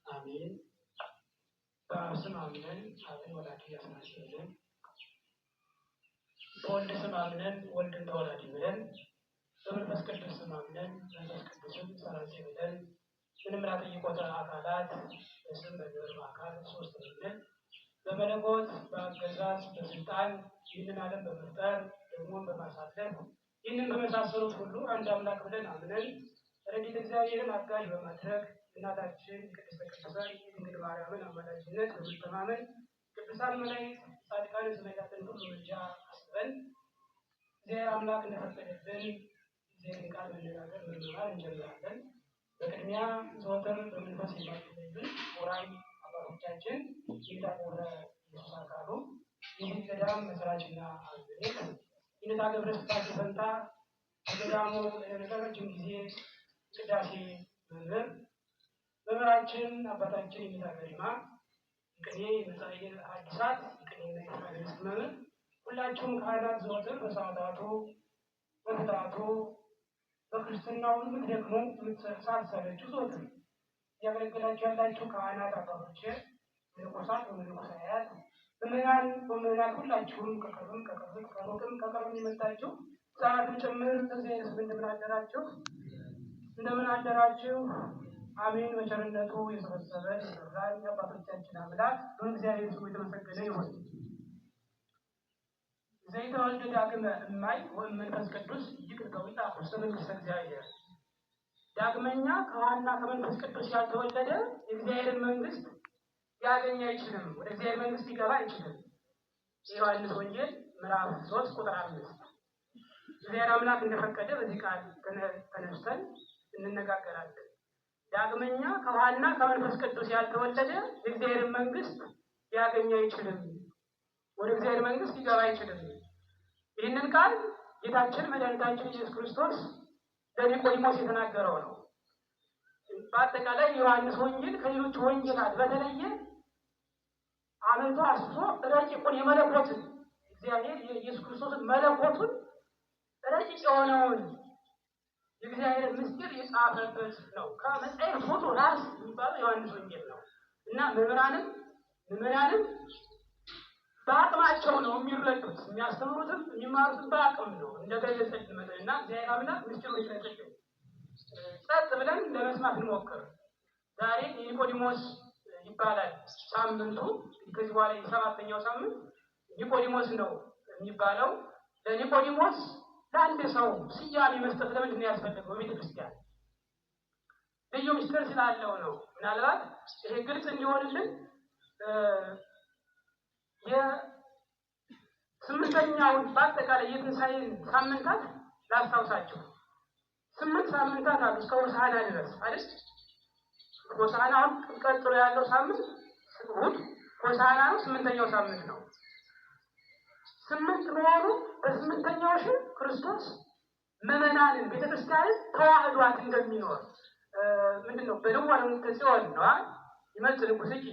አሜን። በስመ አብ አምነን አብን ወላዲ ያስናሽልን በወልድ ስም አምነን ወልድን ተወላዲ ብለን በመንፈስ ቅዱስ ስም አምነን መንፈስ ቅዱስን ሰራጺ ብለን ምንም ላጠይቆተ አካላት በስም በግብር በአካል ሶስት ብለን በመለኮት በአገዛዝ በስልጣን ይህንን ዓለም በመፍጠር ደግሞ በማሳለፍ ይህንን በመሳሰሉት ሁሉ አንድ አምላክ ብለን አምነን ረድኤተ እግዚአብሔርን አጋዥ በማድረግ እናታችን ቅድስተ ቅዱሳን ድንግል ማርያምን አማላጅነት በመተማመን ቅዱሳን መላእክት ጻድቃን ሰማዕታትን ሁሉ ምልጃ አስበን እግዚአብሔር አምላክ እንደፈቀደልን እግዚአብሔርን ቃል መነጋገር መማር እንጀምራለን። በቅድሚያ ዘወትር በመንፈስ የሚያገለግሉን ወራይ አባቶቻችን የታወረ ኢየሱስ አካሉ ይህን ገዳም መስራችና አዘጋጅ ይነታ ገብረ ስላሴ ፈንታ በገዳሙ ለረጅም ጊዜ ቅዳሴ መምህር መምህራችን አባታችን የሚታገሪማ ቅኔ መጻሕፍት ሐዲሳት ቅኔና የሐዲስ መምህር ሁላችሁም ካህናት ዘወትር በሰዓታቱ በፍትሐቱ በክርስትናው የምትደክሙ ሳትሰለቹ ዘወትር እያገለገላችሁ ያላችሁ ካህናት አባቶች፣ መነኮሳት ወመነኮሳያት፣ ምዕመናን ሁላችሁም ከቅርብም የመጣችሁ ሕፃናትም ጭምር በዚህ ስም እንደምን አደራችሁ? አሜን። በቸርነቱ የሰበሰበን የሰራን የአባቶቻችን አምላክ በእግዚአብሔር ስሙ የተመሰገነ ይሁን። ዘይተወልድ ዳግመ እማይ ወእመንፈስ ቅዱስ ይቅርተውታ ውስተ መንግሥተ እግዚአብሔር። ዳግመኛ ከውሃና ከመንፈስ ቅዱስ ያልተወለደ የእግዚአብሔርን መንግስት ሊያገኝ አይችልም፣ ወደ እግዚአብሔር መንግስት ሊገባ አይችልም። የዮሐንስ ወንጌል ምዕራፍ 3 ቁጥር 5። እግዚአብሔር አምላክ እንደፈቀደ በዚህ ቃል ተነስተን እንነጋገራለን። ዳግመኛ ከውሃና ከመንፈስ ቅዱስ ያልተወለደ የእግዚአብሔርን መንግስት ሊያገኝ አይችልም፣ ወደ እግዚአብሔር መንግስት ሊገባ አይችልም። ይህንን ቃል ጌታችን መድኃኒታችን ኢየሱስ ክርስቶስ ለኒቆዲሞስ የተናገረው ነው። በአጠቃላይ የዮሐንስ ወንጌል ከሌሎች ወንጌላት በተለየ አመልቶ አስሶ ረቂቁን የመለኮትን እግዚአብሔር የኢየሱስ ክርስቶስን መለኮቱን ረቂቅ የሆነውን የእግዚአብሔር ምስጢር የጻፈበት ነው። ከመጽሐፍ ፎቶ ራስ የሚባለው ዮሐንስ ወንጌል ነው እና ምዕመናንም በአቅማቸው ነው የሚረዱት፣ የሚያስተምሩትም የሚማሩትም በአቅም ነው እንደገለጸልን መጠን እና እግዚአብሔር አምላክ ምስጢሩን ይሰጥልን። ጸጥ ብለን ለመስማት እንሞክር። ዛሬ ኒቆዲሞስ ይባላል ሳምንቱ። ከዚህ በኋላ የሰባተኛው ሳምንት ኒቆዲሞስ ነው የሚባለው። ለኒቆዲሞስ ለአንድ ሰው ስያሜ መስጠት ለምንድን ነው ያስፈለገው? በቤተ ክርስቲያን ልዩ ምስጢር ስላለው ነው። ምናልባት ይሄ ግልጽ እንዲሆንልን የስምንተኛውን በአጠቃላይ የትንሣኤን ሳምንታት ላስታውሳችሁ። 8 ሳምንታት አሉ እስከ ሆሳዕና ድረስ አይደል? ሆሳዕና አሁን ቀጥሎ ያለው ሳምንት እሑድ ሆሳዕና ነው። 8ኛው ሳምንት ነው። 8 መሆኑ በ8ኛው ሺህ ክርስቶስ ምዕመናንን ቤተክርስቲያንን ተዋህዷት እንደሚኖር ምንድነው በልዋን ተጽዮን ነው ይመጽእ ንጉሥኪ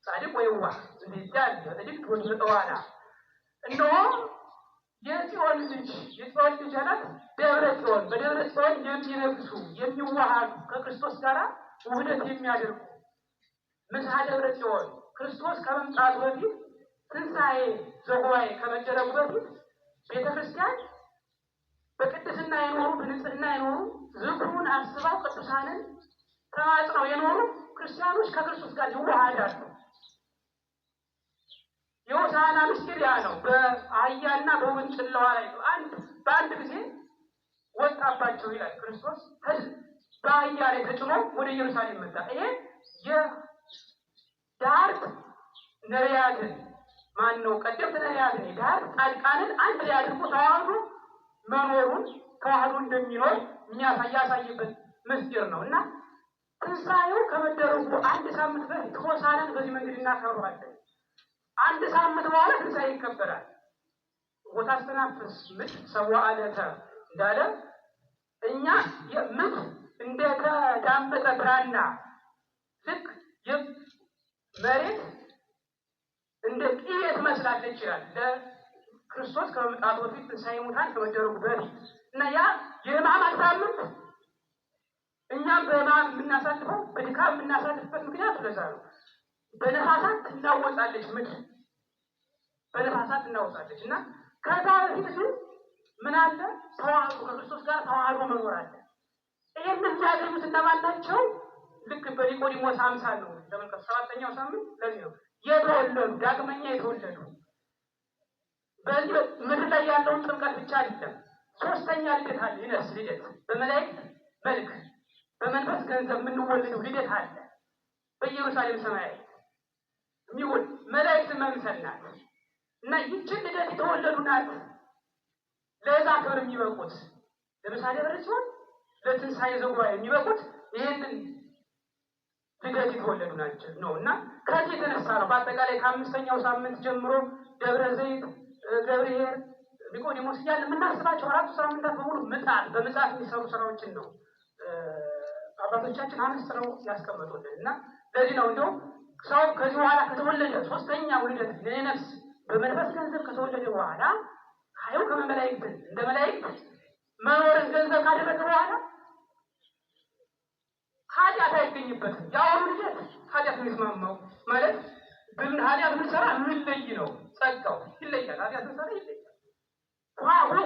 ጻድቅ ወየዋህ እንዲያል ለጥቂት ወንበዋና እነሆ የጽዮን ልጅ አላት ደብረ ጽዮን። በደብረ ጽዮን የሚነግሱ የሚዋሃዱ ከክርስቶስ ጋር ውህደት የሚያደርጉ ምስሐ ደብረ ጽዮን ክርስቶስ ከመምጣቱ በፊት ትንሣኤ ዘጉባኤ ከመደረጉ በፊት ቤተክርስቲያን በቅድስና የኖሩ በንጽህና የኖሩ ዝክሩን አስበው ቅዱሳንን ተማጽነው የኖሩ ክርስቲያኖች ከክርስቶስ ጋር ይዋሃዳሉ። የሆሳዕና ምስጢር ያ ነው። በአህያና በውርንጭላዋ ላይ በአንድ ጊዜ ወጣባቸው ይላል ክርስቶስ። በአህያ ላይ ተጭኖ ወደ ኢየሩሳሌም መጣ። ይሄ የዳርት ነቢያትን ቀደምት ነቢያትን የዳርት ጻድቃንን አንድ ላይ አድርጎ ተዋህዶ መኖሩን ተዋህዶ እንደሚኖር ያሳይበት ምስጢር ነው እና ትንሣኤው ከመደረጉ አንድ ሳምንት በፊት ሆሳዕናን በዚህ መንገድ እናከብረዋለን። አንድ ሳምንት በኋላ ትንሣኤ ይከበራል። ወታስተናፍስ ምድር ሰብአ ዕለተ እንዳለ እኛ ምድር እንደተዳመጠ ብራና ልክ መሬት እንደ ቅቤ ትመስላለች ይችላል ለክርስቶስ ከመምጣቱ በፊት ትንሣኤ ሙታን ከመደረጉ በፊት እና ያ የሕማማት ሳምንት እኛም በማን የምናሳልፈው በድካም የምናሳልፍበት ምክንያት ለዛ ነው። በነፋሳት ትናወጣለች ምድር፣ በነፋሳት ትናወጣለች። እና ከዛ በፊት ግን ምን አለ? ተዋህዶ ከክርስቶስ ጋር ተዋህዶ መኖር አለ። ይህንን ያገኙት እነማን ናቸው? ልክ በኒቆዲሞስ አምሳል ነው። ተመልከቱ፣ 7ኛው ሳምንት ለዚህ ነው የተወለዱ ዳግመኛ የተወለዱ። በዚህ ምድር ላይ ያለውን ጥምቀት ብቻ አይደለም፣ ሶስተኛ ልደት አለ። ይነስ ልደት በመላእክት መልክ በመንፈስ ገንዘብ የምንወለደው ልደት አለ። በኢየሩሳሌም ሰማያዊ የሚወል መላእክት መምሰል ናት እና ይህችን ልደት የተወለዱ ናት ለዛ ክብር የሚበቁት። ለምሳሌ በረድ ሲሆን ለትንሣኤ ዘጉባኤ የሚበቁት ይህንን ልደት የተወለዱ ናቸው ነው። እና ከዚህ የተነሳ ነው በአጠቃላይ ከ5ኛው ሳምንት ጀምሮ ደብረ ዘይት፣ ገብርኄር፣ ኒቆዲሞስ እያለ የምናስባቸው 4 ሳምንታት በሙሉ ምጽአት በምጽአት የሚሰሩ ስራዎችን ነው አባቶቻችን አመስጥረው ያስቀመጡልን። እና ለዚህ ነው እንደው ሰው ከዚህ በኋላ ከተወለደ ሶስተኛው ልደት ለነፍስ በመንፈስ ገንዘብ ከተወለደ በኋላ ኃይሉ ከመላእክት እንደ መላእክት መኖርን ገንዘብ ካደረገ በኋላ ኃጢአት አይገኝበትም። ያው ልደት ኃጢአት የሚስማማው ማለት ብን ኃጢአት ብንሰራ የሚለይ ነው። ጸጋው ይለያል። ኃጢአት ብንሰራ ይለያል።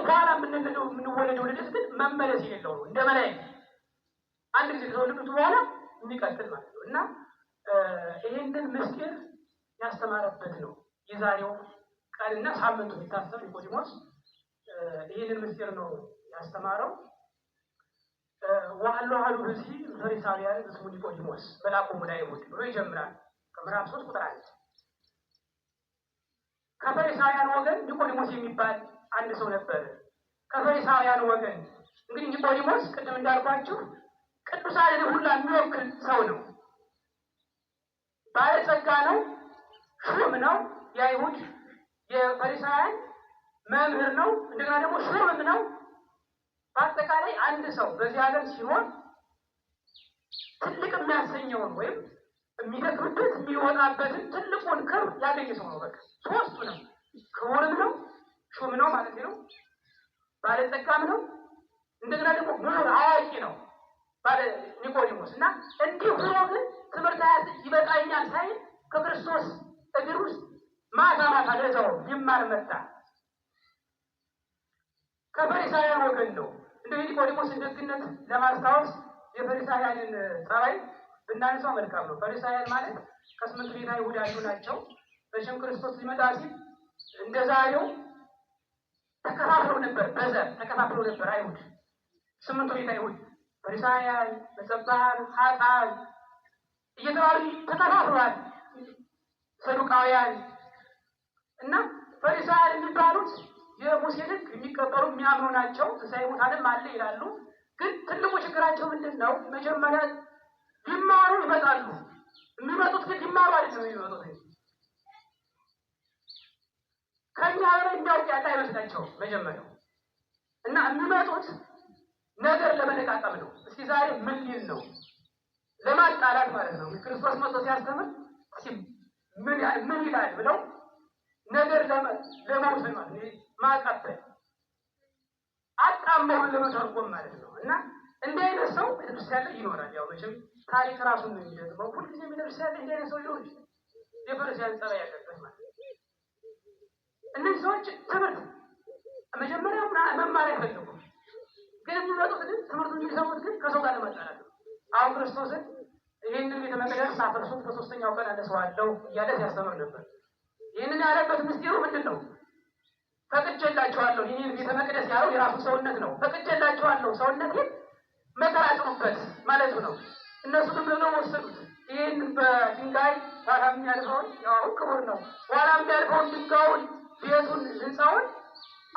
በኋላ የምንወለደው ልደት ግን መመለስ የሌለው ነው። እንደ መላእክት አንድ ጊዜ ከተወለዱት በኋላ የሚቀጥል ማለት ነው። እና ይህንን ምስጢር ያስተማረበት ነው የዛሬው ቀንና ሳምንቱ የሚታሰብ ኒቆዲሞስ ይህንን ምስጢር ነው ያስተማረው። ወአሎ አሐዱ ብእሲ ፈሪሳውያን እስሙ ኒቆዲሞስ መልአኮሙ ለአይሁድ ብሎ ይጀምራል ከምዕራፍ 3 ቁጥር 1። ከፈሪሳውያን ወገን ኒቆዲሞስ የሚባል አንድ ሰው ነበር። ከፈሪሳውያን ወገን እንግዲህ ኒቆዲሞስ ቅድም እንዳልኳችሁ ቅዱሳንን ሁሉ የሚወክል ሰው ነው። ባለጸጋ ነው፣ ሹም ነው። የአይሁድ የፈሪሳውያን መምህር ነው። እንደገና ደግሞ ሹምም ነው። በአጠቃላይ አንድ ሰው በዚህ ዓለም ሲሆን ትልቅ የሚያሰኘውን ወይም የሚደክምበት የሚወጣበትን ትልቁን ክብር ያገኘ ሰው ነው። በቃ ሶስቱ ነው። ክቡርም ነው፣ ሹም ነው ማለት ነው፣ ባለጸጋም ነው፣ እንደገና ደግሞ ምሁር አዋቂ ነው ባለ ኒቆዲሞስ። እና እንዲህ ሆኖ ግን ትምህርት ይበቃኛል ሳይል ከክርስቶስ እግር ውስጥ ማታ ማታ ለዛው ይማር መጣ። ከፈሪሳውያን ወገን ነው። እንደ ኒቆዲሞስን ደግነት ለማስታወስ የፈሪሳውያንን ጸባይ ብናነሳው መልካም ነው። ፈሪሳውያን ማለት ከ8 ቤተ አይሁድ ያሉ ናቸው። በሽም ክርስቶስ ሊመጣ ሲል እንደ ዛሬው ተከፋፍለው ነበር፣ በዘር ተከፋፍለው ነበር አይሁድ። 8 ቤተ አይሁድ ፈሪሳውያን፣ መጸባሃን፣ ኃጥአን እየተባሉ ተከፋፍለዋል። ሰዱቃውያን እና ፈሪሳውያን የሚባሉት የሙሴን ሕግ የሚቀበሉ የሚያምኑ ናቸው። ትንሣኤ ሙታንም አለ ይላሉ። ግን ትልቁ ችግራቸው ምንድን ነው? መጀመሪያ ሊማሩ ይመጣሉ። የሚመጡት ግን ሊማሩ አይደለም የሚመጡት። ከኛ በላይ እንዲያውቅ ያለ አይመስላቸውም መጀመሪያው። እና የሚመጡት ነገር ለመነቃቀም ነው። እስኪ ዛሬ ምን ሊል ነው? ለማጣላት ማለት ነው። ክርስቶስ መጥቶ ሲያስተምር ምን ይላል ብለው ነገር ለመውሰድ ማለት ነው። ማቀበል አጣመውን ለመተርጎም ማለት ነው። እና እንዲህ አይነት ሰው ቤተክርስቲያን ላይ ይኖራል። ያው መቼም ታሪክ ራሱን ነው የሚደግመው። ሁልጊዜ ቤተክርስቲያን ላይ እንዲህ አይነት ሰው ሊኖር ይችላል። የፈሪሳውያን ጸባይ ያለበት ማለት ነው። እነዚህ ሰዎች ትምህርት መጀመሪያ መማር አይፈልጉም። ግን የሚመጡት ግን ትምህርቱን የሚሰሙት ግን ከሰው ጋር ለማጣላት ነው። አሁን ክርስቶስን ይህንን ቤተ መቅደስ ሳፈርሱት በ3ኛው ቀን አነሳዋለሁ እያለ ሲያስተምር ነበር። ይህንን ያለበት ምስጢሩ ምንድን ነው? ፈቅጄላችኋለሁ። ይህን ቤተ መቅደስ ያለው የራሱ ሰውነት ነው። ፈቅጄላችኋለሁ ሰውነቴን መከራ ጭኑበት ማለቱ ነው። እነሱ ግን ብለው ወሰዱት። ይህን በድንጋይ ኋላ የሚያልፈውን ያው ክቡር ነው። ኋላ የሚያልፈውን ድንጋዩን፣ ቤቱን፣ ህንፃውን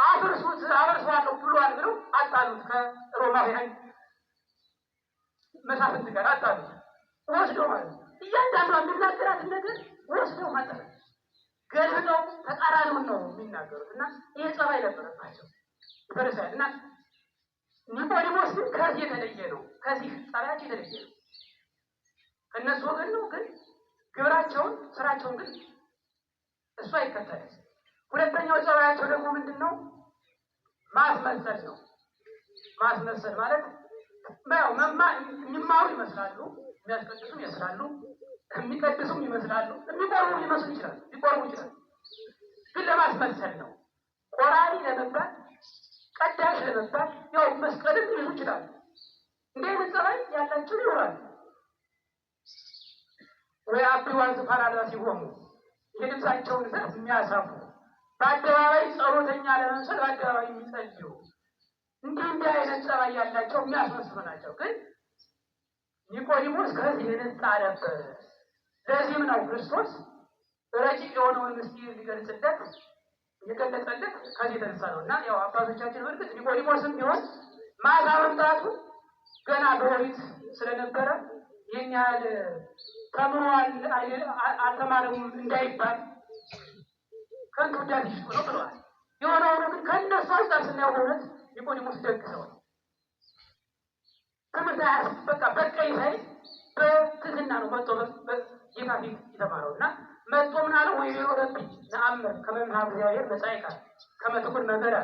አፍርሱት አፈርሰዋለሁ ብሏል ብለው አጣሉት። ከሮማውያን መሳፍንት ጋር አጣሉት። ወስደው ማለት ነው እያንዳንዷ የሚናገራትን ነገር ወስደው ማለት ነው ገልብጠው ተቃራኒውን ነው የሚናገሩት። እና ይህ ጸባይ ነበረባቸው ፈሪሳውያን። እና ኒቆዲሞስ ግን ከዚህ የተለየ ነው። ከዚህ ጸባያቸው የተለየ ነው። ከእነሱ ወገን ነው፣ ግን ግብራቸውን ስራቸውን ግን እሱ አይከተልም። ሁለተኛው ጸባያቸው ደግሞ ምንድን ነው? ማስመሰል ነው። ማስመሰል ማለት የሚማሩ ይመስላሉ፣ የሚያስቀድሱም ይመስላሉ፣ የሚቀድሱም ይመስላሉ፣ የሚቆርቡ ሊመስሉ ይችላል፣ ሊቆርቡ ይችላል። ግን ለማስመሰል ነው። ቆራቢ ለመባል ቀዳሽ ለመባል ያው መስቀልም ሊይዙ ይችላሉ። እንዲህ አይነት ጸባይ ያላቸው ይኖራሉ። ወይ አብዋን ዝፋራላ ሲሆኑ የልብሳቸውን ዘርፍ የሚያሳፉ በአደባባይ ጸሎተኛ ለመምሰል በአደባባይ የሚጸልዩ እንዲህ አይነት ጸባይ ያላቸው የሚያስመስሉ ናቸው። ግን ኒቆዲሞስ ከዚህ የነጻ ነበር። ለዚህም ነው ክርስቶስ ረቂቅ የሆነውን ምስጢር ሊገልጽለት የገለጸለት ከዚህ የተነሳ ነው። እና ያው አባቶቻችን በእርግጥ ኒቆዲሞስም ቢሆን ማታ መምጣቱ ገና በኦሪት ስለነበረ ይህን ያህል ተምሯል አልተማረም እንዳይባል ከንቱ ውዳሴ ይስጡ ነው ብለዋል። የሆነ ሆኖ ግን ከእነሱ አንጻር ስናየው በእውነት ኒቆዲሞስ ደግ ሰው ነው። ትምህርት አያስብ በቃ በቀኝ ሳይል በትህትና ነው መጥቶ ጌታ ፊት የተማረው እና መጥቶ ምን አለ? ወይ ረቢ ነአምር ከመምሃ እግዚአብሔር መጻኢካ ከመ ትኩን መምህረ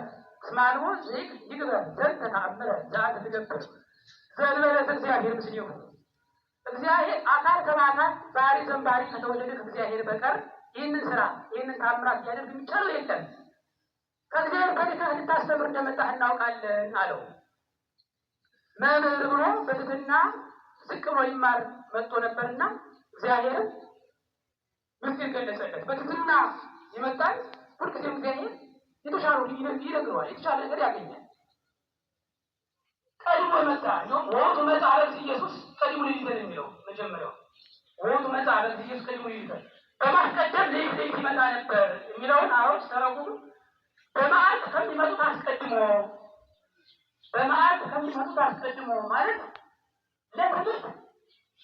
እስመ አልቦ ይግበር ዘንተ ተአምረ ዘአንተ ትገብር ዘእንበለ እግዚአብሔር ምስሌሁ። እግዚአብሔር አካል ከአካል ባህሪ ዘንባሪ ከተወለደ ከእግዚአብሔር በቀር ይህንን ስራ ይህንን ታምራት ሊያደርግ የሚቻለው የለም። ከእግዚአብሔር በልከህ ልታስተምር እንደመጣህ እናውቃለን አለው። መምህር ብሎ በትህትና ዝቅ ብሎ ይማር መጥቶ ነበርና እግዚአብሔርም ምስጢር ገለጸለት። በትህትና ይመጣል። ሁልጊዜም እግዚአብሔር የተሻለው ይነግረዋል፣ የተሻለ ነገር ያገኛል። ቀድሞ መጣ ነው ወጡ መጣ አለት ኢየሱስ ቀድሞ ሊይዘን የሚለው መጀመሪያው ወጡ መጣ አለት ኢየሱስ ቀድሞ ሊይዘን በማስቀደም ለይት ይመጣ ነበር የሚለውን አሮች ተረጉሙ። በመዓልት ከሚመጡት አስቀድሞ በመዓልት ከሚመጡት አስቀድሞ ማለት ለትምህርት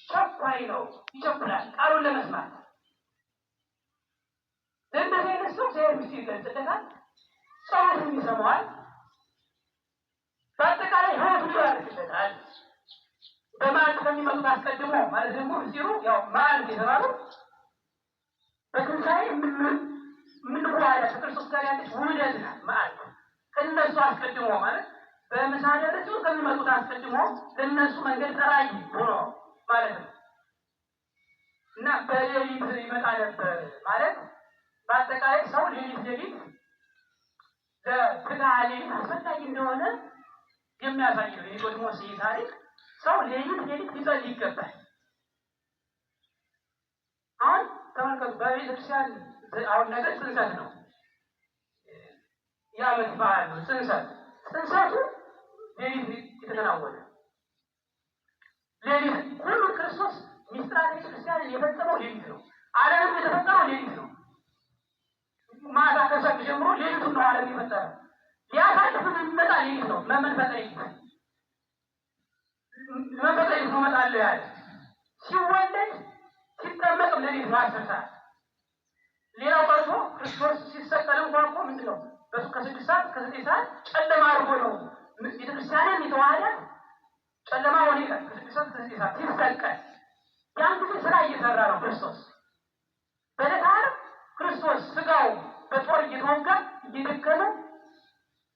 ቸኳይ ነው፣ ይቸኩላል ቃሉን ለመስማት። ለእንደዚህ አይነት ሰው እግዚአብሔር ምስጢር ይገልጽለታል፣ ጸሎቱን ይሰማዋል፣ በአጠቃላይ ህይወቱን ይባርክለታል። በመዓልት ከሚመጡት አስቀድሞ ማለት ደግሞ ምስጢሩ ያው መዓልት የተባለው በትንሣኤ የምንዋሃዳ ከክርስቶስ ጋር ያለች ውህደት ናት። መዓልት ከእነሱ አስቀድሞ ማለት በምሳሌ ረሱ ከሚመጡት አስቀድሞ ለእነሱ መንገድ ጠራጊ ሆኖ ማለት ነው እና በሌሊት ይመጣ ነበር ማለት በአጠቃላይ ሰው ሌሊት ለትግሃ ሌሊት አስፈላጊ እንደሆነ የሚያሳይ ነው። የኒቆዲሞስ ታሪክ ሰው ሌሊት ሊጸልይ ይገባል። አሁን ተመልከቱ፣ በቤተክርስቲያን አሁን ነገር ጽንሰት ነው፣ የዓመት በዓል ነው። ጽንሰቱ ሌሊት የተከናወነ ሌሊት ሁሉም ክርስቶስ ሚስጥራተ ቤተክርስቲያንን የፈጸመው ሌሊት ነው። ዓለምም የተፈጠረው ሌሊት ነው። ማታ ከሰዓት ጀምሮ ሌሊቱን ነው ዓለም የፈጠረው። ሊያሳልፍን የሚመጣ ሌሊት ነው። መንፈቀ ሌሊት ነው እመጣለሁ ያለ ሲወለድ ሲጠመቅም ሌሊት ነው 10 ሰዓት። ሌላው ቀርቶ ክርስቶስ ሲሰቀል እንኳን እኮ ምንድን ነው በሱ ከ6 ሰዓት ከ9 ሰዓት ጨለማ አድርጎ ነው ቤተክርስቲያንን የተዋሃዳት። ጨለማ ሆነ ይላል ከ6 ሰዓት ከ9 ሰዓት ሲሰቀል ያን ጊዜ ስራ እየሰራ ነው ክርስቶስ። በዕለተ ዓርብ ክርስቶስ ስጋው በጦር እየተወጋ እየደከመ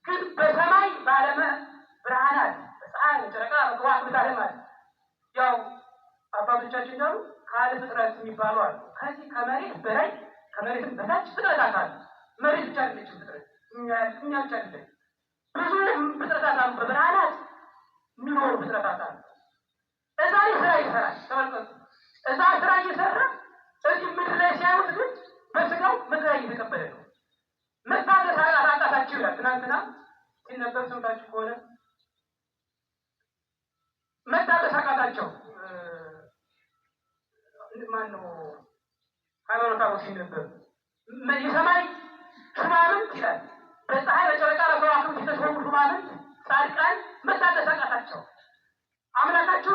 ግን በሰማይ በዓለመ ብርሃናት በፀሐይ በጨረቃ በከዋክብት ዓለም አለ። ያው አባቶቻችን እንዳሉ ካለ ፍጥረት የሚባሉ አሉ። ከዚህ ከመሬት በላይ ከመሬትም በታች ፍጥረታት አሉ። መሬት ብቻ አይደለችም ፍጥረት፣ እኛ ብቻ አይደለም፣ ብዙ ፍጥረታት አሉ። በብርሃናት የሚኖሩ ፍጥረታት አሉ። እዛ ላይ ስራ ይሰራል። ተመልከቱ፣ እዛ ስራ እየሰራ እዚህ ምድር ላይ ሲያዩት ግን በስጋው መከራ እየተቀበለ ነው። መታገስ አቃታቸው ይላል። ትናንትና ሲነበብ ሰምታችሁ ከሆነ መታገስ አቃታቸው። ማነው ሃይማኖታዊ ሲነበብ የሰማይ ሹማምንት ይላል። በፀሐይ በጨረቃ በከዋክብት የተሾሙ ሹማምንት ጻድቃን መታገስ አቃታቸው። አምላካቸው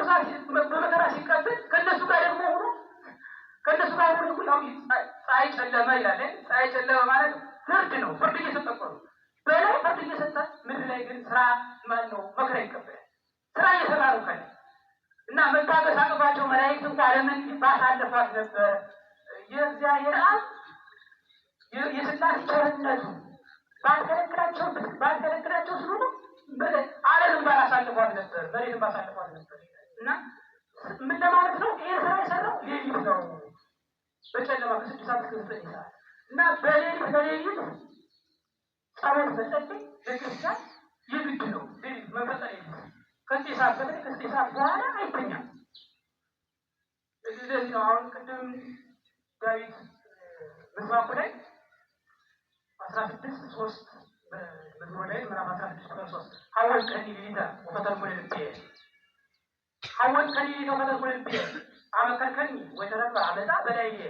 በመከራ ሲቀበል ከእነሱ ጋር ደግሞ ሆኖ ከእነሱ ጋር ሆኖ ሁላው ፀሐይ ጨለመ ይላል። ፀሐይ ጨለመ ማለት ፍርድ ነው። ፍርድ እየሰጠ እኮ ነው። በላይ ፍርድ እየሰጠ ምድር ላይ ግን ስራ ማነው መከራ ይቀበላል። ስራ እየሰራ ነው ከ እና መታገስ አቅቷቸው መላእክት እንኳን ለምን ባሳለፏት ነበር። የእግዚአብሔር አብ የሥላሴ ቸርነቱ ባልከለከላቸው ስለሆነ ዓለምን ባላሳልፏት ነበር፣ መሬትን ባሳልፏት ነበር እና ምን ለማለት ነው? ይሄ ስራ የሰራው ሌሊት ነው፣ በጨለማ ከ6 ሰዓት እስከ 9 ሰዓት እና በሌሊት ጸሎት መጸለይ ለክርስቲያን የግድ ነው። ሌሊት መፈጠር የለም። ከ9 ሰዓት በላይ ከ9 ሰዓት በኋላ አይተኛም። ስለዚህ ነው አሁን ቅድም ዳዊት መጽሐፉ ላይ 16:3 በመዝሙረ ዳዊት ምዕራፍ 16:3 ሐወልከኒ ሌሊተ ወፈተልኩ ልቤ ሐወልከኒ ሌሊተ ወፈተልኩ ልቤ አመከርከኒ ወተረፈ አመፃ በላዬ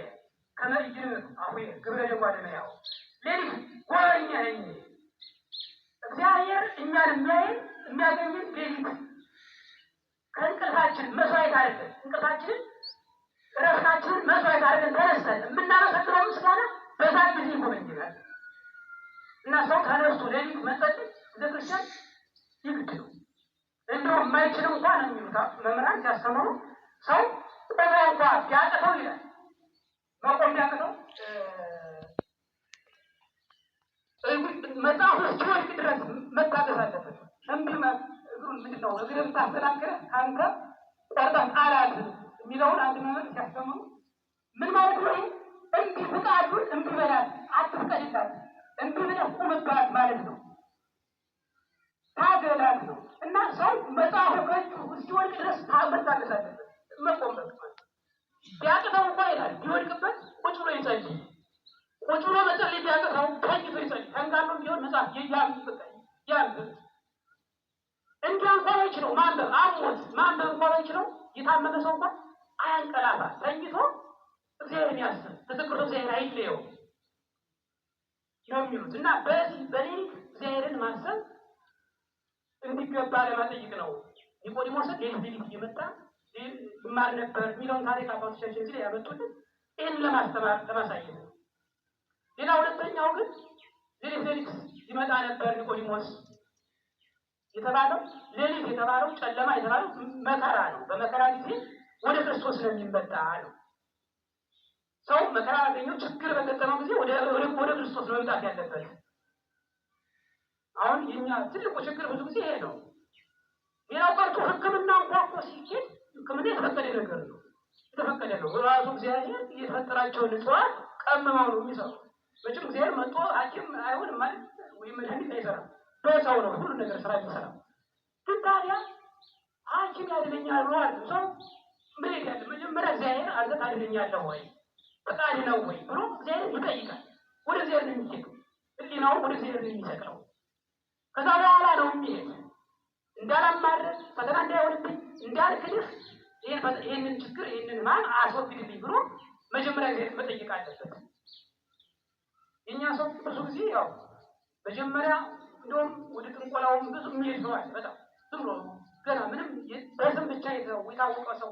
ከመ ኢይድንቅ አፉየ ግብረ ደጓደመያው ሌሊት ጎበኘኸኝ። እግዚአብሔር እኛን የሚያገኝን ሌሊት ከእንቅልፋችን መስዋዕት አድርገን እንቅልፋችንን እረፍታችንን መስዋዕት አድርገን ተነስተን የምናመሰግነው ምስጋና በዛ ጊዜ ይጎበኝናል እና ሰው ተነስቶ ሌሊት መጸለይ ለክርስቲያን ይግድ ነው። እንደውም የማይችለው እንኳን የሚሉት መምህራን ሲያስተምሩ ሰው ቆሞ እንኳ ቢያቅተው ይላል መቆም ቢያቅተው መጽሐፍ እስኪወድቅ ድረስ መታገስ አለበት። እንዲህ እግሩን ምንድን ነው እግርህን ታስተናግረህ ከአንተ ቆርጠህ ጣላት የሚለውን አንድ መምህር ሲያስተምሩ ምን ማለት ነው? እንዲህ ፍቃዱን እምቢ በላት፣ አትፍቀድላት፣ እምቢ ብለህ ቁምባት ማለት ነው። ታገላት ነው እና ሰው መጽሐፉ ከእጁ እስኪወድቅ ድረስ መታገስ አለበት። መቆምበት ማለት ቢያቅተው እንኳ ይላል ቢወድቅበት ቁጭ ብሎ ይጸልይ። ቁጭ ብሎ መጸለይ ቢያቅተው ተኝቶ ይጸልይ። ተንጋሎም ቢሆን መጽሐፍ ያንብብ። እንዲያ እንኳ ባይችለው ማንበብ አሞት ማንበብ እንኳ ባይችለው የታመመ ሰው እንኳ አያንቀላፋ፣ ተኝቶ እግዚአብሔርን ያስብ። ትክክል እግዚአብሔር አይለየው ነው የሚሉት እና በዚህ በሌሊት እግዚአብሔርን ማሰብ እንዲገባ ለማጠይቅ ነው። ኒቆዲሞስ ሌሊት እየመጣ ይማር ነበር የሚለውን ታሪክ አባቶቻችን እዚህ ላይ ያመጡልን ይህን ለማስተማር ለማሳየት ነው። ሌላ ሁለተኛው ግን ሌሊት ይመጣ ነበር ኒቆዲሞስ የተባለው ሌሊት የተባለው ጨለማ የተባለው መከራ ነው። በመከራ ጊዜ ወደ ክርስቶስ ነው የሚመጣ ነው። ሰው መከራ ያገኘው ችግር በገጠመው ጊዜ ወደ ክርስቶስ ነው መምጣት ያለበት። አሁን የኛ ትልቁ ችግር ብዙ ጊዜ ይሄ ነው። ሌላው ቀርቶ ሕክምና እንኳን እኮ ሲኬድ ሕክምና የተፈቀደ ነገር ነው፣ የተፈቀደ ነው። ራሱ እግዚአብሔር የፈጠራቸውን እጽዋት ቀምመው ነው የሚሰሩ። መቼም እግዚአብሔር መጥቶ ሐኪም አይሆንም ማለት ወይም መድኃኒት አይሰራም። በሰው ነው ሁሉ ነገር ስራ የሚሰራው። ግን ታዲያ ሐኪም ያድነኛል ብሏል ሰው ምን ይላል? መጀመሪያ እግዚአብሔር አንተ ታድነኛለህ ወይ ፈቃድ ነው ወይ ብሎ እግዚአብሔር ይጠይቃል። ወደ እግዚአብሔር ነው የሚሄደው። ሕሊናው ወደ እግዚአብሔር ነው የሚሰቅለው። ከዛ በኋላ ነው የሚሄድ እንዳላማርር ፈተና እንዳይሆንብኝ እንዳልክድህ ይህንን ችግር ይህንን ማን አስወግድልኝ ብሎ መጀመሪያ እግዚአብሔር መጠየቅ አለበት። የእኛ ሰው ብዙ ጊዜ ያው መጀመሪያ እንደውም ወደ ጥንቆላውም ብዙ የሚሄድ ሰው አለ። በጣም ዝም ብሎ ገና ምንም በስም ብቻ የታወቀ ሰው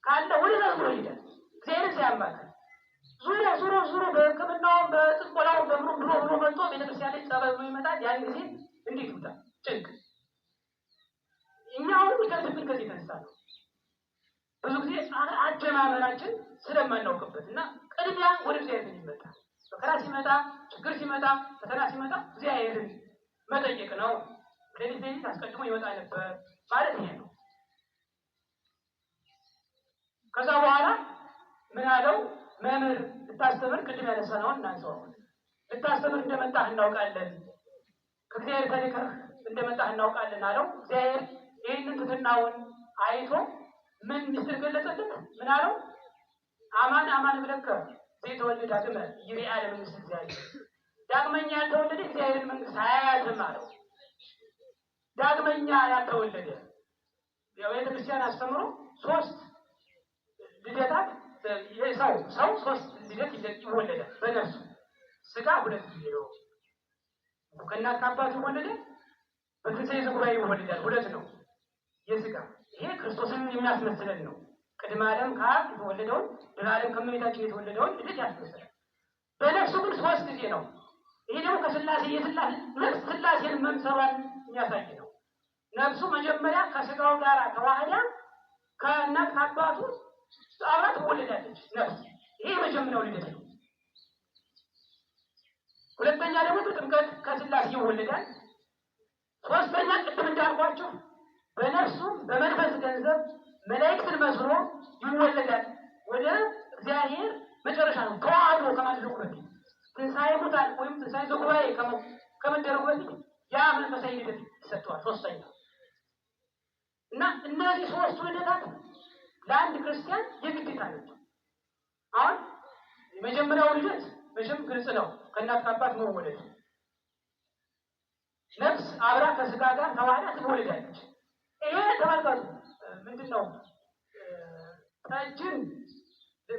ካለ ወደ ዛ ብሎ ይሄዳል እግዚአብሔርን ሳያማክር። ዙሮ በሕክምናውም በጥንቆላውም በምሮ ብሎ መጥቶ ቤተክርስቲያን ላይ ጸበል ብሎ ይመጣል። ያን ጊዜ እንዴት ይውጣ ጭንቅ። እኛ አሁን የሚከብድብን ከዚህ የተነሳ ነው። ብዙ ጊዜ አጀማመራችን ስለማናውቅበት እና ቅድሚያ ወደ እግዚአብሔር ይመጣ። መከራ ሲመጣ፣ ችግር ሲመጣ፣ ፈተና ሲመጣ እግዚአብሔርን መጠየቅ ነው። ሌሊት አስቀድሞ ይወጣ ነበር ማለት ይሄ ነው። ከዛ በኋላ ምን አለው? መምህር ልታስተምር ቅድም ያነሳነውን እናንሳው። ልታስተምር እንደመጣህ እናውቃለን፣ ከእግዚአብሔር ተልከህ እንደመጣህ እናውቃለን አለው። እግዚአብሔር ይህንን ትሕትናውን አይቶ ምን ምስጢር ገለጸለት? ምን አለው? አማን አማን እብለከ ዘይተወልደ ዳግመ ይርአ ለመንግሥተ እግዚአብሔር። ዳግመኛ ያልተወለደ እግዚአብሔርን መንግሥት አያያትም አለው። ዳግመኛ ያልተወለደ የቤተ ክርስቲያን አስተምሮ 3 ልደታት ሰው 3 ልደት ይወለዳል በነፍሱ። ስጋ 2 ጊዜ ነው። ከእናት ከአባቱ ይወለደ፣ በትንሣኤ ዘጉባኤ ይወለዳል። 2 ነው የስጋ። ይሄ ክርስቶስን የሚያስመስለን ነው። ቅድመ ዓለም ከአብ የተወለደውን ድኅረ ዓለም ከእመቤታችን የተወለደውን ልደት ያስመስላል። በነፍሱ ግን 3 ጊዜ ነው። ይሄ ደግሞ ከሥላሴ ሥላሴን መምሰሏን የሚያሳይ ነው። ነፍሱ መጀመሪያ ከስጋው ጋር ተዋህዳ ከእናት ከአባቱ አብራ ትወለዳለች ነፍስ። ይሄ የመጀመሪያው ልደት ነው። ሁለተኛ ደግሞ በጥምቀት ከሥላሴ ይወለዳል። ሶስተኛ ቅድም እንዳልኳችሁ በነፍሱ በመንፈስ ገንዘብ መላእክትን መስሎ ይወለዳል። ወደ እግዚአብሔር መጨረሻ ነው ተዋህዶ ከማድረጉ በፊት ትንሣኤ ሙታን ወይም ትንሣኤ ዘጉባኤ ከመደረጉ በፊት ያ መንፈሳዊ ልደት ይሰጠዋል። ሶስተኛ እና እነዚህ ሶስቱ ልደታት ለአንድ ክርስቲያን የግዴታ ናቸው። አሁን የመጀመሪያው ልደት መቼም ግልጽ ነው፣ ከእናት ከአባት መወለድ። ነፍስ አብራ ከስጋ ጋር ተዋህዳ ትወለዳለች። ይሄ ተመልከቱ ምንድን ነው? ጠጅን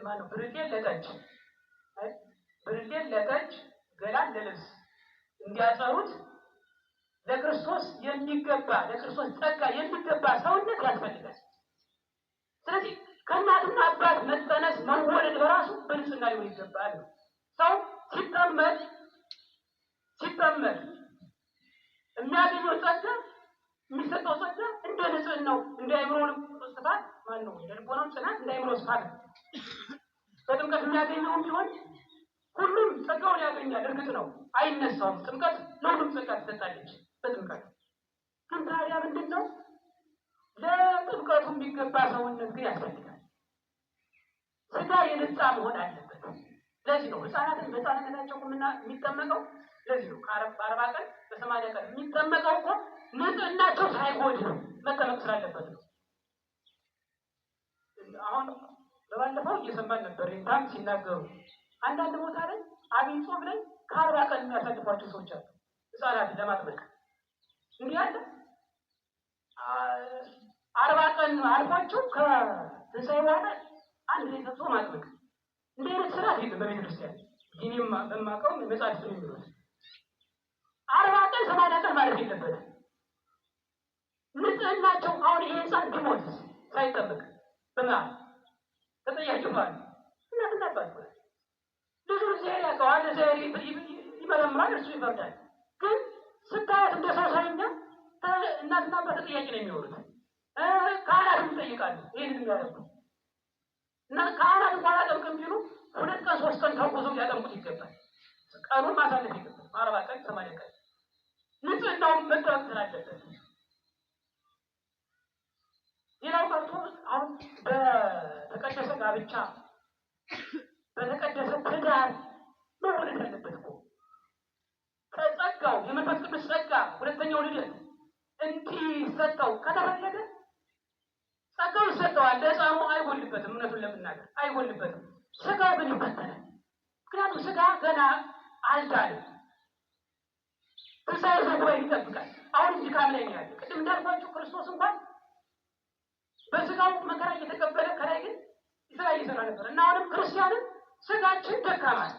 ማነው ብርሌን ለጠጅ ብርሌን ለጠጅ ገላን ለልብስ እንዲያጸሩት ለክርስቶስ የሚገባ ለክርስቶስ ጸጋ የሚገባ ሰውነት ያስፈልጋል። ስለዚህ ከእናትና አባት መጸነስ መወለድ በራሱ በንጽህና ሊሆን ይገባል ነው። ሰው ሲጠመድ የሚያገኘው ጸጋ የሚሰጠው ጸጋ እንደ ንጽህናው እንደ አእምሮ ስፋት ማነው እንደ ልቦናው ጽናት እንደ አእምሮ ስፋት ነው። በጥምቀት የሚያገኘውም ቢሆን ሁሉም ጸጋውን ያገኛል። እርግጥ ነው አይነሳውም። ጥምቀት ለሁሉም ጸጋ ትሰጣለች። በጥምቀት ግን ታዲያ ምንድን ነው ለጥምቀቱ የሚገባ ሰውነት ግን ያስፈልጋል። ስጋ የነጻ መሆን አለበት። ለዚህ ነው ህፃናትን በህፃንነታቸው የሚጠመቀው። ለዚህ ነው በ40 ቀን በ80 ቀን የሚጠመቀው እኮ ንጽህናቸው ሳይጎድል መጠመቅ ስላለበት ነው። አሁን በባለፈው እየሰማን ነበር እንታም ሲናገሩ አንዳንድ ቦታ ላይ አብይ ጾም ላይ ከ40 ቀን የሚያሳልፏቸው ሰዎች አሉ ህፃናትን ለማጥመቅ። እንዲህ አለ 40 ቀን አልፏቸው ከትንሣኤ በኋላ አንድ ላይ ተጾም ማጥመቅ። እንዲህ አይነት ስርዓት የለም በቤተክርስቲያን። ይህም በማውቀው መጽሐፍ ነው የሚሉት 40 ቀን 80 ቀን ማለት የለበትም። ንጽህናቸው አሁን ይሄ ህፃን ቢሞት ሳይጠበቅ በመሀል ተጠያቂ ማለት እናትና አባት ብዙ ጊዜ ያውቀዋል። ይመረምራል፣ እርሱ ይፈርዳል። ግን ስታያት እንደ ሰው ሳይኛ እናትና አባት ተጠያቂ ነው የሚሆኑት። ካህናትም ይጠይቃሉ ይህንን የሚያደርጉ እና ካህናት እንኳን አጠምቅም ቢሉ 2 ቀን 3 ቀን ተጉዞ ሊያጠምቁት ይገባል። ቀኑን ማሳለፍ ይገባል። 40 ቀን 80 ቀን ንጽህናውን መጠበቅ ስላለበት። ሌላው ቀርቶ አሁን በተቀደሰ ጋብቻ በተቀደሰ ትዳር መወለድ ያለበት እኮ ከጸጋው የመንፈስ ቅዱስ ጸጋ ሁለተኛው ልደት እንዲሰጠው ከተፈለገ ጸጋው ይሰጠዋል። ለሕፃኑ አይጎልበትም። እውነቱን ለምናገር አይጎልበትም። ስጋው ግን ይፈተናል። ምክንያቱም ስጋ ገና አልዳንም። ትንሣኤ ዘጉባኤ ይጠብቃል። አሁን ድካም ላይ ነው ያለ። ቅድም እንዳልኳችሁ ክርስቶስ እንኳን በስጋው መከራ እየተቀበለ ከላይ ግን ስራ እየሰራ ነበር እና አሁንም ክርስቲያንም ስጋችን ደካማ ነው።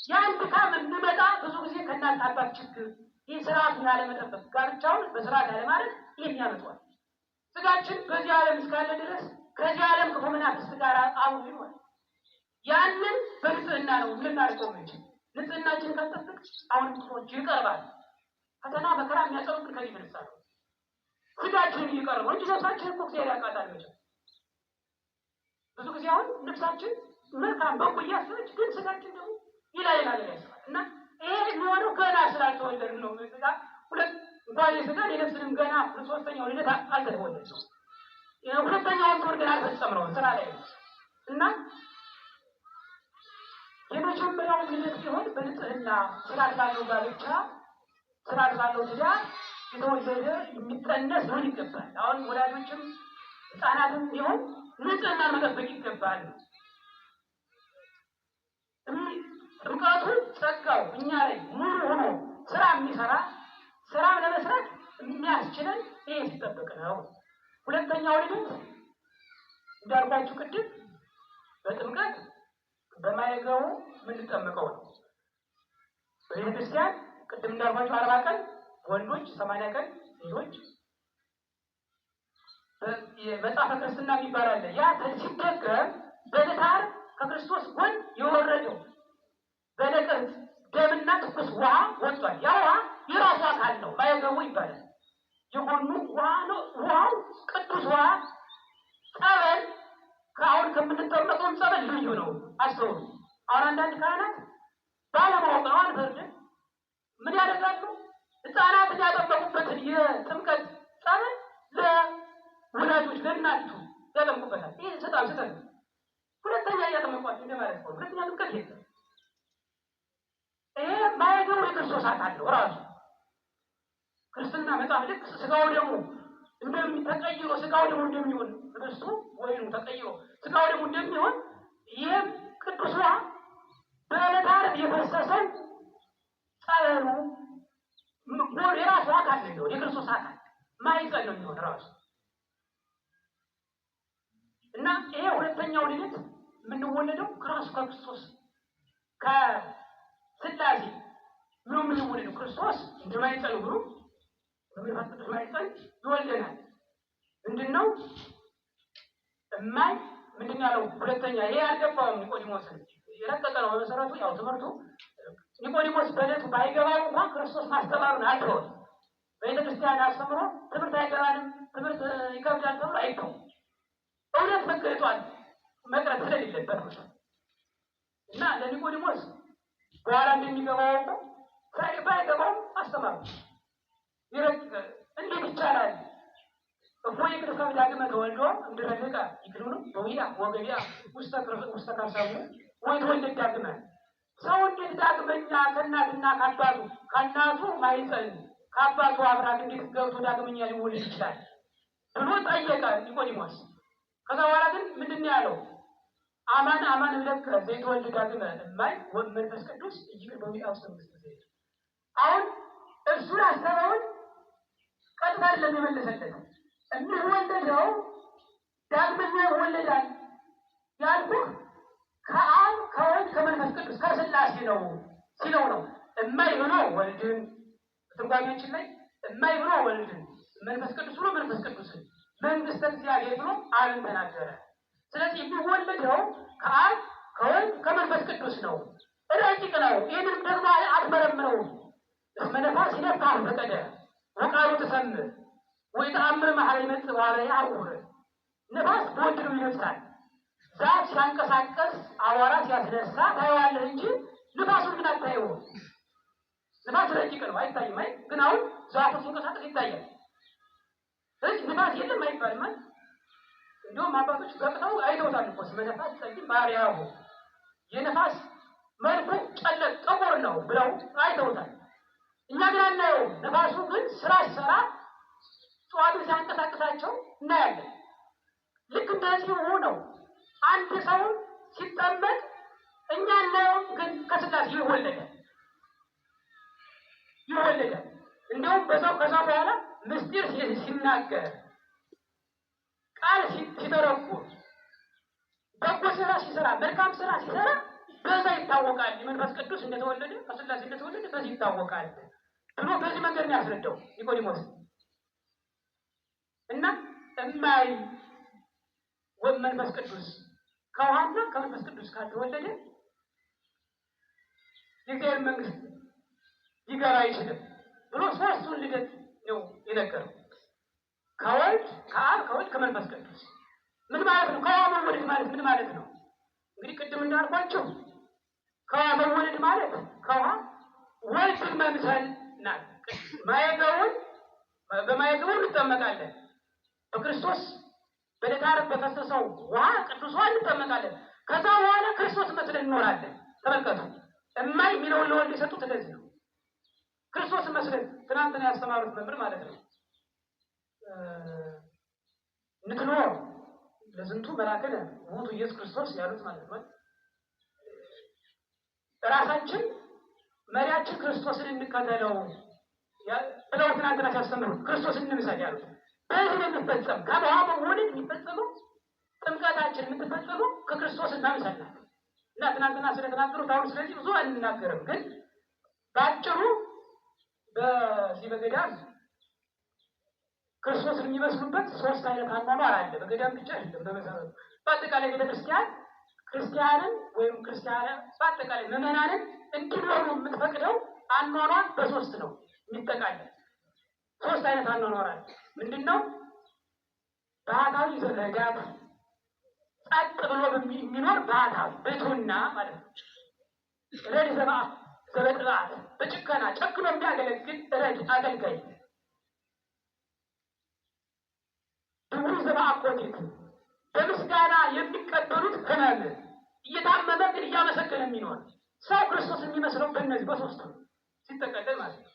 ያን ድካም እንዲመጣ ብዙ ጊዜ ከእናንተ አባት ችግር ይህ ስርዓቱን ያለመጠበቅ ጋብቻውን በስርዓት ያለማድረግ ይህን ያመጣዋል። ስጋችን በዚህ ዓለም እስካለ ድረስ ከዚህ ዓለም ክፉ መናፍስት ጋር አብሮ ይኖራል። ያንን በንጽህና ነው ልናርቀው እንችል። ንጽህናችን ካልጠበቅ አሁን ሰዎች ይቀርባል። ፈተና መከራ የሚያጸኑብን ከዚህ የተነሳ ነው። ስጋችንን እየቀረበ እንጂ ነፍሳችን እኮ እግዚአብሔር ያውቃታል። መቼም ብዙ ጊዜ አሁን ነፍሳችን መልካም በጎ እያሰበች ግን ስጋችን ደግሞ ይላል ያስባል እና ይሄ የሚሆነው ገና ስላልተወለድን ነው። ስጋ ሁለት እንኳን የስጋን የነፍስንም ገና ሶስተኛው ልደት አልተወለድንም። ሁለተኛውን ጦር ገና አልፈጸምነውም ስራ ላይ ነው እና የመጀመሪያው ልደት ሲሆን በንጽህና ስርዓት ባለው ጋብቻ ስርዓት ባለው ትዳር የተወለደ የሚጸነስ ሊሆን ይገባል። አሁን ወላጆችም ህፃናትም ቢሆን ንጽህና መጠበቅ ይገባል። ጥምቀቱ ጸጋው እኛ ላይ ሙሉ ሆኖ ስራ የሚሰራ ስራ ለመስራት የሚያስችለን ይሄ ሲጠበቅ ነው። ሁለተኛው ልደት እንዳልኳችሁ ቅድም በጥምቀት በማይገቡ የምንጠመቀው ነው። በቤተክርስቲያን ቅድም እንዳልኳችሁ 40 ቀን ወንዶች 80 ቀን ሴቶች መጽሐፈ ክርስትና የሚባል አለ። ያ ሲደገም በልታር ከክርስቶስ ጎን የወረደው በለቅርጽ ደምና ትኩስ ውሃ ወጥቷል። ያ ውሃ የራሱ አካል ነው፣ ማየገቡ ይባላል። የጎኑ ውሃ ነው። ውሃው ቅዱስ ውሃ ጸበል ከአሁን ከምንጠመቀው ጸበል ልዩ ነው። አስተውሉ። አሁን አንዳንድ ካህናት ባለማወቅ ነው አልፈርድም ምን ያደርጋሉ? ሕፃናትን ያጠመቁበትን የጥምቀት ጸበል ለወላጆች ለእናቱ ያጠምቁበታል። ይህ በጣም ስህተት ነው። ሁለተኛ እያጠመቋቸው እንደማለት ነው። ሁለተኛ ጥምቀት የለም። ይሄ ማየገሩ የክርስቶስ አካል ነው ራሱ ክርስትና መጽሐፍ ልክ ስጋው ደግሞ እንደሚተቀይሮ ስጋው ደግሞ እንደሚሆን ክርስቱ ወይኑ ተቀይሮ ስጋው ደግሞ እንደሚሆን ይህም ቅዱስ ውሃ በዕለተ ዓርብ የፈሰሰው ጸበሉ የራሱ አካል ነው። የክርስቶስ አካል ማይጸን ነው የሚሆን ራሱ እና ይሄ ሁለተኛው ልደት የምንወለደው ከራሱ ከክርስቶስ ከስላሴ ነው የምንወለደው። ክርስቶስ እንደማይጸን ብሎ ማይጸን ይወልደናል። ምንድነው እማይ ምንድን ያለው? ሁለተኛ ይሄ አልገባውም ኒቆዲሞስን የረቀቀ ነው በመሰረቱ ያው ትምህርቱ። ኒቆዲሞስ በዕለቱ ባይገባው እንኳን ክርስቶስ ማስተማሩን አልተወም። በቤተክርስቲያን አስተምሮ ትምህርት አይገባንም ትምህርት ይከብዳል ተብሎ አይተውም። እውነት መገለጧል መቅረት ስለሌለበት ነው እና ለኒቆዲሞስ በኋላ እንደሚገባው ባይገባው አስተማሩ። ይረቅ እንዴት ይቻላል? እፎይ ክርስቶስ ዳግመ ተወልዶ እንድረለቀ ይክሉኑ በውያ ወገቢያ ውስተ ከርሰሙ ወይ ተወልደ ዳግመ ሰው እንዴት ዳግመኛ ከእናትና ከአባቱ ከእናቱ ማይጸን ከአባቱ አብራክ እንዴት ገብቶ ዳግመኛ ሊወልድ ይችላል ብሎ ጠየቀ ኒቆዲሞስ። ከዛ በኋላ ግን ምንድን ነው ያለው? አማን አማን እብለከ ዘይተወልድ ዳግመ እማይ ወመንፈስ ቅዱስ እጅግ በውያ ውስተ መንግሥተ እግዚአብሔር። አሁን እርሱን አስተማሩን ቀጥታ ለሚመለሰለት የሚወለደው ዳግመኛ ይወለዳል ያልኩህ ከአብ ከወልድ ከመንፈስ ቅዱስ ከስላሴ ነው ሲለው ነው። እማይ ብሎ ወልድን ትርጓሜያችን ላይ እማይ ብሎ ወልድን መንፈስ ቅዱስ ብሎ መንፈስ ቅዱስን መንግሥተ እግዚአብሔር ብሎ አብን ተናገረ። ስለዚህ የሚወለደው ከአብ ከወልድ ከመንፈስ ቅዱስ ነው። ረቂቅ ነው። ይህንም ደግሞ አትመረምረውም። እስመ ነፋስ ይነፍሕ ፈቀደ ወቃሉ ትሰምዕ ወይተአምር መሐረ ይመጽእ ዋለ ያዕውር። ነፋስ በወንድሙ ይነፍሳል። ዛፍ ሲያንቀሳቀስ አዋራ ሲያስነሳ ታየዋለህ እንጂ ንፋሱን ግን አታየውም። ንፋስ ረቂቅ ነው፣ አይታይም። አይ ግን አሁን ዛፉ ሲንቀሳቀስ ይታያል። ስለዚህ ንፋስ የለም አይባልም። እንዲሁም አባቶች ገብተው አይተውታል እኮ እስመ ነፋስ ጸልም ባህሪያሁ የነፋስ መልኩ ጨለቅ ጥቁር ነው ብለው አይተውታል። እኛ ግን አናየውም። ነፋሱ ግን ስራ ሲሰራ እጽዋቱን ሲያንቀሳቅሳቸው እናያለን። ልክ እንደዚህ ነው። አንድ ሰው ሲጠመቅ እኛ እናየውም፣ ግን ከስላሴ ይወለዳል። እንዲሁም በዛው ከዛ በኋላ ምስጢር ሲናገር ቃል ሲተረጉም በጎ ስራ ሲሰራ መልካም ስራ ሲሰራ በዛ ይታወቃል። የመንፈስ ቅዱስ እንደተወለደ ከስላሴ እንደተወለደ በዚህ ይታወቃል ብሎ በዚህ መንገድ ነው ያስረዳው ኒቆዲሞስ። እና እማይ ወመንፈስ ቅዱስ ከውሃና ከመንፈስ ቅዱስ ካልተወለደ የእግዚአብሔር መንግሥት ሊገባ አይችልም ብሎ ሶስቱን ልደት ነው የነገረው። ከወልድ ከአብ ከወልድ ከመንፈስ ቅዱስ ምን ማለት ነው? ከውሃ መወለድ ማለት ምን ማለት ነው? እንግዲህ ቅድም እንዳልኳቸው ከውሃ መወለድ ማለት ከውሃ ወልድን መምሰል ናት። ማየገውን በማየገው እንጠመቃለን። በክርስቶስ በዕለተ ዓርብ በፈሰሰው ውሃ ቅዱስ ውሃ እንጠመቃለን። ከዛ በኋላ ክርስቶስ መስለን እንኖራለን። ተመልከቱ፣ እማይ የሚለውን ለወልድ የሰጡት እንደዚህ ነው። ክርስቶስ መስለን ትናንትና ያስተማሩት መምህር ማለት ነው። ንትኖር ለዝንቱ መላክነ ውእቱ ኢየሱስ ክርስቶስ ያሉት ማለት ነው። ራሳችን መሪያችን ክርስቶስን እንከተለው ብለው ትናንትና ሲያስተምሩ ክርስቶስን እንምሰል ያሉት በዚህ የሚፈጸም ከውሃ መወለድ የሚፈጸመው ጥምቀታችን የምትፈጸመው ከክርስቶስን መምሰል ናት እና ትናንትና ስለተናገሩት አሁን ስለዚህ ብዙ አንናገርም። ግን በአጭሩ በዚህ በገዳም ክርስቶስን የሚመስሉበት ሶስት አይነት አኗኗር አለ። በገዳም ብቻ አይደለም። በመሰረቱ በአጠቃላይ ቤተክርስቲያን ክርስቲያንን ወይም ክርስቲያን በአጠቃላይ ምዕመናንን እንዲኖሩ የምትፈቅደው አኗኗር በሶስት ነው የሚጠቃለል። ሶስት አይነት አኗኗር አለ። ምንድነው? ባህታዊ ዘረጋት ጸጥ ብሎ የሚኖር ባህታዊ ብሕትውና ማለት ነው። ረድእ ዘበአብ ዘበጥባት በጭከና ጨክኖ የሚያገለግል ረድ አገልጋይ ድውይ ዘበአኮቴት በምስጋና የሚቀበሉት ህመም እየታመመ ግን እያመሰገነ የሚኖር ሰው ክርስቶስ የሚመስለው በእነዚህ በሶስቱ ሲጠቀለል ማለት ነው።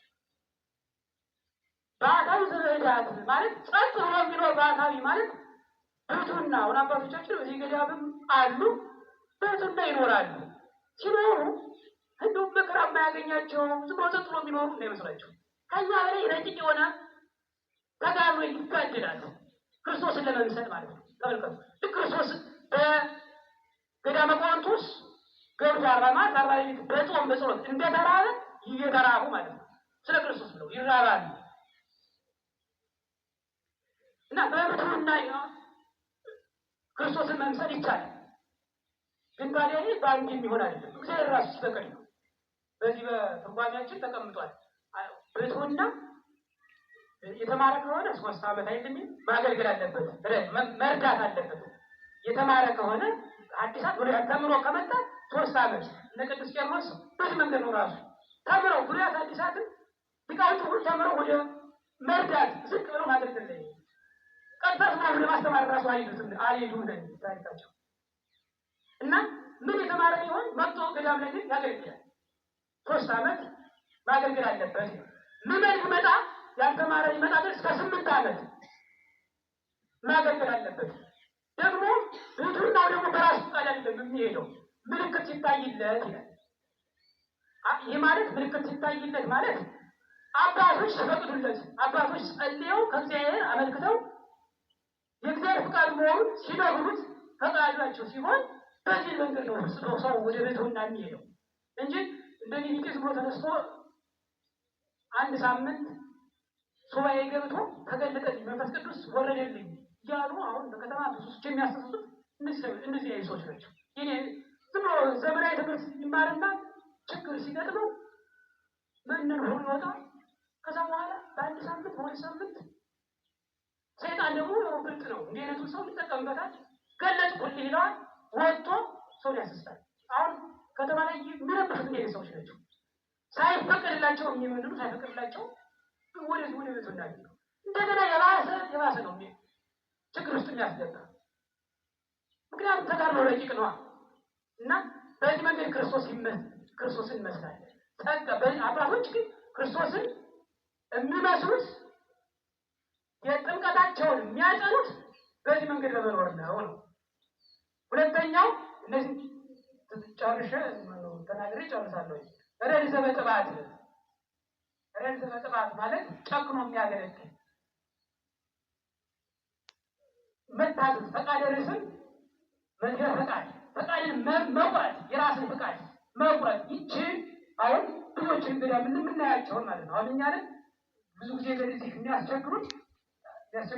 ባህታዊ ዘበህዳት ማለት ጸጥ ብሎ የሚኖር ባህታዊ ማለት ብሕትውና። አሁን አባቶቻችን በዚህ ገዳምም አሉ፣ ብሕትውና ይኖራሉ። ሲኖሩ እንደውም መከራ የማያገኛቸው ዝም ብሎ ጸጥ ብሎ የሚኖሩ እንዳይመስላቸው ከኛ በላይ ረቂቅ የሆነ ተጋድሎ ይጋደላሉ ክርስቶስን ለመምሰል ማለት ነው። ተመልከቱ። ልክ ክርስቶስ በገዳመ ቆሮንቶስ ገብቶ 40 መዓልት 40 ሌሊት በጾም በጸሎት እንደተራበ እየተራቡ ማለት ነው ስለ ክርስቶስ ብለው ይራባሉ። እና በብሕትውና ክርስቶስን መምሰል ይቻላል። ግን ታዲያ ይህ በአንድ የሚሆን አይደለም። እግዚአብሔር ራሱ ሲፈቅድ ነው። በዚህ በትርጓሜያችን ተቀምጧል። ብሕትውና የተማረ ከሆነ 3 ዓመት አይደለም ማገልገል አለበት፣ መርዳት አለበት። የተማረ ከሆነ አዲሳት ወደ ተምሮ ከመጣ 3 ዓመት እነ ቅዱስ ቄርሎስ በዚህ መንገድ ነው ራሱ ተምረው ጉዳት አዲሳትን ሊቃውንቱ ሁሉ ተምረው ወደ መርዳት ዝቅ ብለው ማገልገል ላይ ቀጥታ ወደ ማስተማር ራሱ አይሄዱም ታሪካቸው። እና ምን የተማረ ቢሆን መጥቶ ገዳም ላይ ግን ያገለግላል። 3 ዓመት ማገልገል አለበት። ምዕመን ይመጣ ያልተማረ ይመጣ ግን እስከ 8 ዓመት ማገልገል አለበት። ደግሞ ብሕትውናው ደግሞ በራሱ ፈቃድ አይደለም የሚሄደው፣ ምልክት ሲታይለት ይላል። ይህ ማለት ምልክት ሲታይለት ማለት አባቶች ሲፈቅዱለት፣ አባቶች ጸልየው ከእግዚአብሔር አመልክተው የእግዚአብሔር ፈቃድ መሆኑን ሲነግሩት ፈቃዳቸው ሲሆን በዚህ መንገድ ነው ሰው ወደ ብሕትውና የሚሄደው እንጂ እንደዚህ ቢጤስ ብሎ ተነስቶ 1 ሳምንት ሱባኤ ገብቶ ተገለጠልኝ መንፈስ ቅዱስ ወረደልኝ እያሉ አሁን በከተማ ብዙዎች የሚያስሱት እነዚህ አይነት ሰዎች ናቸው። ይሄ ዝም ብሎ ዘመናዊ ትምህርት ይማርና ችግር ሲገጥመው ምንን ሁሉ ይወጣል። ከዛ በኋላ በ1 ሳምንት በ2 ሳምንት ሰይጣን ደግሞ ብልጥ ነው፣ እንዲህ አይነቱን ሰው ይጠቀምበታል። ገለጥኩልህ ይለዋል፣ ወጥቶ ሰውን ያስስታል። አሁን ከተማ ላይ የሚረብሹት እንዲህ ሰዎች ናቸው። ሳይፈቀድላቸው የሚመንኑ ሳይፈቀድላቸው ወደዚህ ወደ ቤቱ እንዳገኘው እንደገና የባሰ ነው ችግር ውስጥ የሚያስገባ። ምክንያቱም ተጋድሎ ረቂቅ ነዋ። እና በዚህ መንገድ ክርስቶስን እንመስላለን። አባቶች ግን ክርስቶስን የሚመስሉት የጥምቀታቸውን የሚያጸኑት በዚህ መንገድ በመኖር ነው። ሁለተኛው እነዚህ ጨርሼ ተናግሬ ጨርሳለሁ። ረድ ዘበጥባት ማለት ጨክኖ የሚያገለግል መታዘዝ፣ ፈቃደ ርዕስን መንገድ ፈቃድን መቁረጥ፣ የራስን ፈቃድ መቁረጥ። ይቺን አሁን ብዙዎች እንግዲህ የምናያቸውን ማለት ነው። አሁን እኛ ብዙ ጊዜ በዚህ የሚያስቸግሩት